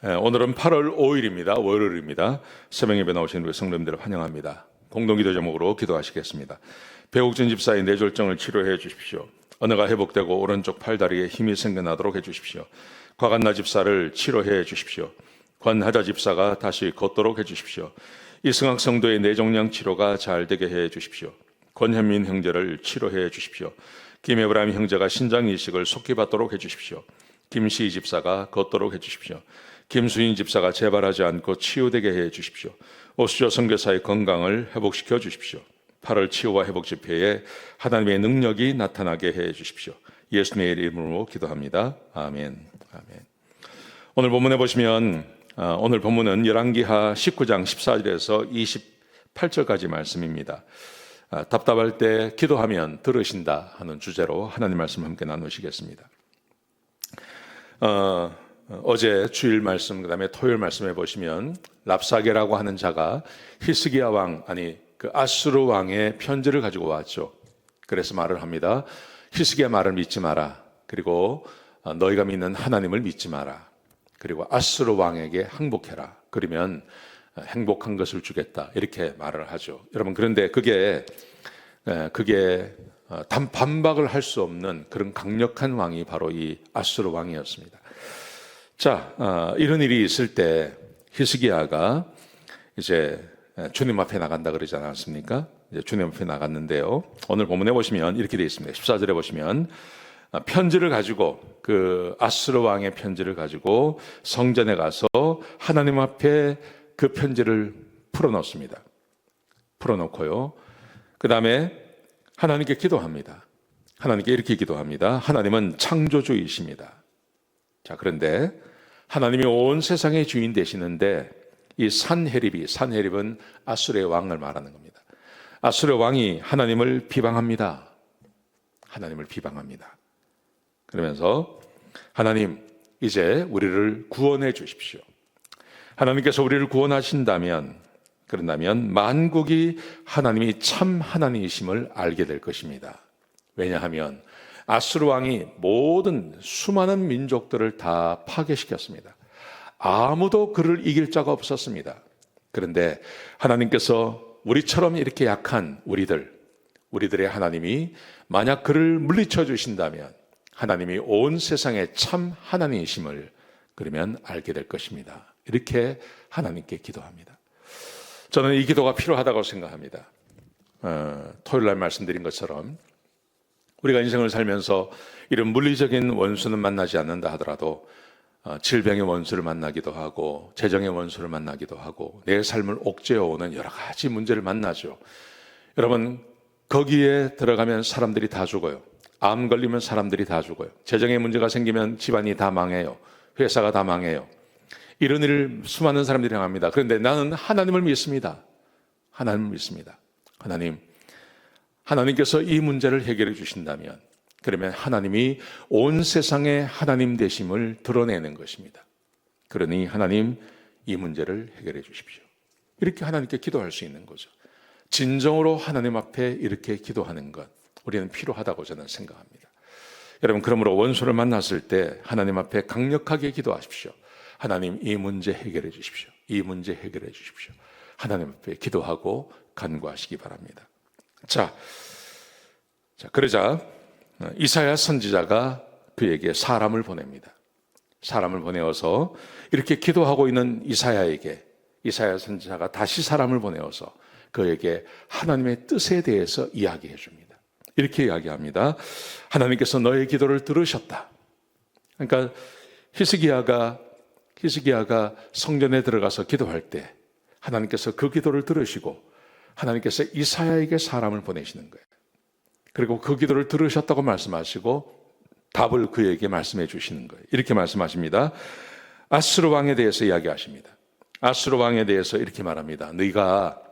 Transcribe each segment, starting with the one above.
오늘은 8월 5일입니다. 월요일입니다. 새벽예배 나오신 우리 성도님들을 환영합니다. 공동기도 제목으로 기도하시겠습니다. 배옥진 집사의 뇌졸중을 치료해 주십시오. 언어가 회복되고 오른쪽 팔다리에 힘이 생겨나도록 해주십시오. 곽한나 집사를 치료해 주십시오. 권하자 집사가 다시 걷도록 해주십시오. 이승학 성도의 뇌종양 치료가 잘 되게 해 주십시오. 권현민 형제를 치료해 주십시오. 김에브라임 형제가 신장 이식을 속히 받도록 해주십시오. 김시희 집사가 걷도록 해주십시오. 김수인 집사가 재발하지 않고 치유되게 해 주십시오. 오수조 선교사의 건강을 회복시켜 주십시오. 8월 치유와 회복 집회에 하나님의 능력이 나타나게 해 주십시오. 예수님의 이름으로 기도합니다. 아멘. 아멘. 오늘 본문에 보시면 오늘 본문은 열왕기하 19장 14절에서 28절까지 말씀입니다. 답답할 때 기도하면 들으신다 하는 주제로 하나님 말씀 함께 나누시겠습니다. 어제 주일 말씀 그다음에 토요일 말씀에 보시면 랍사게라고 하는 자가 히스기야 왕 그 아수르 왕의 편지를 가지고 왔죠. 그래서 말을 합니다. 히스기야 말을 믿지 마라. 그리고 너희가 믿는 하나님을 믿지 마라. 그리고 아수르 왕에게 항복해라. 그러면 행복한 것을 주겠다. 이렇게 말을 하죠. 여러분 그런데 그게 반박을 할 수 없는 그런 강력한 왕이 바로 이 아수르 왕이었습니다. 자, 이런 일이 있을 때 히스기야가 이제 주님 앞에 나간다 그러지 않았습니까? 이제 주님 앞에 나갔는데요. 오늘 본문에 보시면 이렇게 되어 있습니다. 14절에 보시면 편지를 가지고 그 아수르 왕의 편지를 가지고 성전에 가서 하나님 앞에 그 편지를 풀어놓습니다. 풀어놓고요. 그 다음에 하나님께 기도합니다. 하나님께 이렇게 기도합니다. 하나님은 창조주이십니다. 자, 그런데 하나님이 온 세상의 주인 되시는데 이 산헤립은 아수르의 왕을 말하는 겁니다. 아수르 왕이 하나님을 비방합니다. 하나님을 비방합니다. 그러면서 하나님 이제 우리를 구원해 주십시오. 하나님께서 우리를 구원하신다면 그런다면 만국이 하나님이 참 하나님이심을 알게 될 것입니다. 왜냐하면 아수르 왕이 모든 수많은 민족들을 다 파괴시켰습니다. 아무도 그를 이길 자가 없었습니다. 그런데 하나님께서 우리처럼 이렇게 약한 우리들의 하나님이 만약 그를 물리쳐 주신다면 하나님이 온 세상의 참 하나님이심을 그러면 알게 될 것입니다. 이렇게 하나님께 기도합니다. 저는 이 기도가 필요하다고 생각합니다. 토요일 날 말씀드린 것처럼 우리가 인생을 살면서 이런 물리적인 원수는 만나지 않는다 하더라도 질병의 원수를 만나기도 하고 재정의 원수를 만나기도 하고 내 삶을 옥죄어오는 여러 가지 문제를 만나죠. 여러분 거기에 들어가면 사람들이 다 죽어요. 암 걸리면 사람들이 다 죽어요. 재정의 문제가 생기면 집안이 다 망해요. 회사가 다 망해요. 이런 일을 수많은 사람들이 당합니다. 그런데 나는 하나님을 믿습니다. 하나님을 믿습니다. 하나님께서 이 문제를 해결해 주신다면 그러면 하나님이 온 세상의 하나님 되심을 드러내는 것입니다. 그러니 하나님 이 문제를 해결해 주십시오. 이렇게 하나님께 기도할 수 있는 거죠. 진정으로 하나님 앞에 이렇게 기도하는 것 우리는 필요하다고 저는 생각합니다. 여러분 그러므로 원수를 만났을 때 하나님 앞에 강력하게 기도하십시오. 하나님 이 문제 해결해 주십시오. 이 문제 해결해 주십시오. 하나님 앞에 기도하고 간구하시기 바랍니다. 자, 그러자 이사야 선지자가 그에게 사람을 보냅니다. 사람을 보내어서 이렇게 기도하고 있는 이사야 선지자가 다시 사람을 보내어서 그에게 하나님의 뜻에 대해서 이야기해 줍니다. 이렇게 이야기합니다. 하나님께서 너의 기도를 들으셨다. 그러니까 히스기야가 성전에 들어가서 기도할 때 하나님께서 그 기도를 들으시고 하나님께서 이사야에게 사람을 보내시는 거예요. 그리고 그 기도를 들으셨다고 말씀하시고 답을 그에게 말씀해 주시는 거예요. 이렇게 말씀하십니다. 아수르 왕에 대해서 이야기하십니다. 아수르 왕에 대해서 이렇게 말합니다. 네가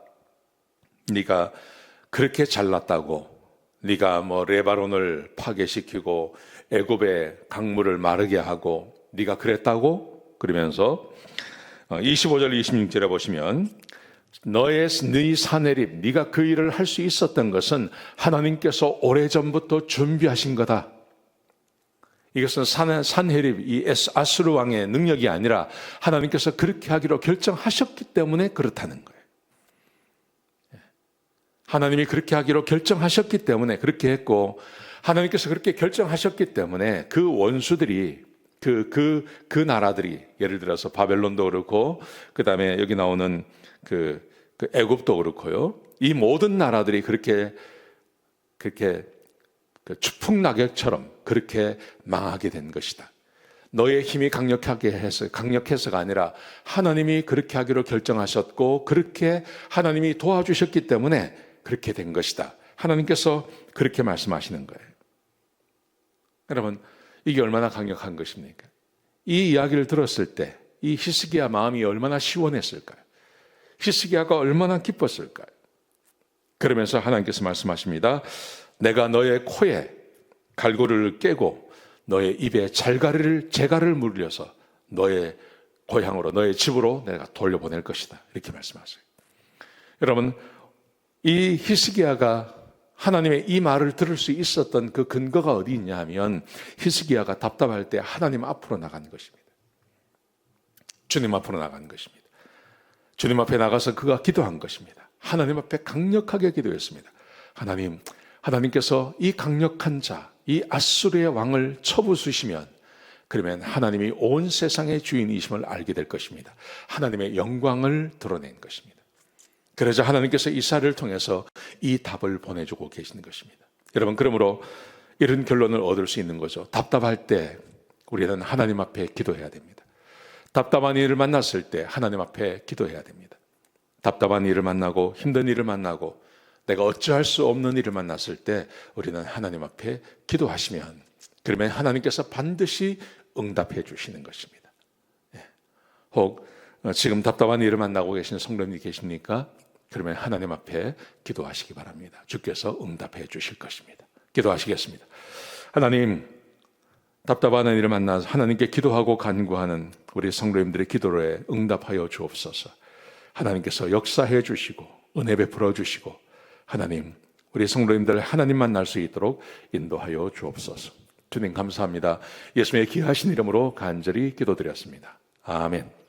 그렇게 잘났다고 네가 레바논을 파괴시키고 애굽의 강물을 마르게 하고 네가 그랬다고 그러면서 25절 26절에 보시면 네 산헤립 네가 그 일을 할 수 있었던 것은 하나님께서 오래전부터 준비하신 거다. 이것은 산헤립, 이 아수르 왕의 능력이 아니라 하나님께서 그렇게 하기로 결정하셨기 때문에 그렇다는 거예요. 하나님이 그렇게 하기로 결정하셨기 때문에 그렇게 했고, 하나님께서 그렇게 결정하셨기 때문에 그 원수들이, 그 나라들이, 예를 들어서 바벨론도 그렇고, 그 다음에 여기 나오는 그 애굽도 그렇고요. 이 모든 나라들이 그렇게 추풍낙엽처럼 그렇게 망하게 된 것이다. 너의 힘이 강력해서가 아니라 하나님이 그렇게 하기로 결정하셨고, 그렇게 하나님이 도와주셨기 때문에 그렇게 된 것이다. 하나님께서 그렇게 말씀하시는 거예요. 여러분, 이게 얼마나 강력한 것입니까? 이 이야기를 들었을 때 이 히스기야 마음이 얼마나 시원했을까요? 히스기야가 얼마나 기뻤을까요? 그러면서 하나님께서 말씀하십니다. 내가 너의 코에 갈고리를 깨고 너의 입에 재갈을 물려서 너의 고향으로, 너의 집으로 내가 돌려보낼 것이다. 이렇게 말씀하세요. 여러분, 이 히스기야가 하나님의 이 말을 들을 수 있었던 그 근거가 어디 있냐 하면, 히스기야가 답답할 때 하나님 앞으로 나간 것입니다. 주님 앞으로 나간 것입니다. 주님 앞에 나가서 그가 기도한 것입니다. 하나님 앞에 강력하게 기도했습니다. 하나님께서 이 강력한 자, 이 아수르의 왕을 쳐부수시면, 그러면 하나님이 온 세상의 주인이심을 알게 될 것입니다. 하나님의 영광을 드러낸 것입니다. 그래서 하나님께서 이사야를 통해서 이 답을 보내주고 계시는 것입니다. 여러분, 그러므로 이런 결론을 얻을 수 있는 거죠. 답답할 때 우리는 하나님 앞에 기도해야 됩니다. 답답한 일을 만났을 때 하나님 앞에 기도해야 됩니다. 답답한 일을 만나고 힘든 일을 만나고 내가 어찌할 수 없는 일을 만났을 때 우리는 하나님 앞에 기도하시면, 그러면 하나님께서 반드시 응답해 주시는 것입니다. 혹 지금 답답한 일을 만나고 계신 성도님이 계십니까? 그러면 하나님 앞에 기도하시기 바랍니다. 주께서 응답해 주실 것입니다. 기도하시겠습니다. 하나님, 답답한 일을 만나서 하나님께 기도하고 간구하는 우리 성도님들의 기도에 응답하여 주옵소서. 하나님께서 역사해 주시고 은혜 베풀어 주시고, 하나님, 우리 성도님들 하나님 만날 수 있도록 인도하여 주옵소서. 주님 감사합니다. 예수님의 귀하신 이름으로 간절히 기도드렸습니다. 아멘.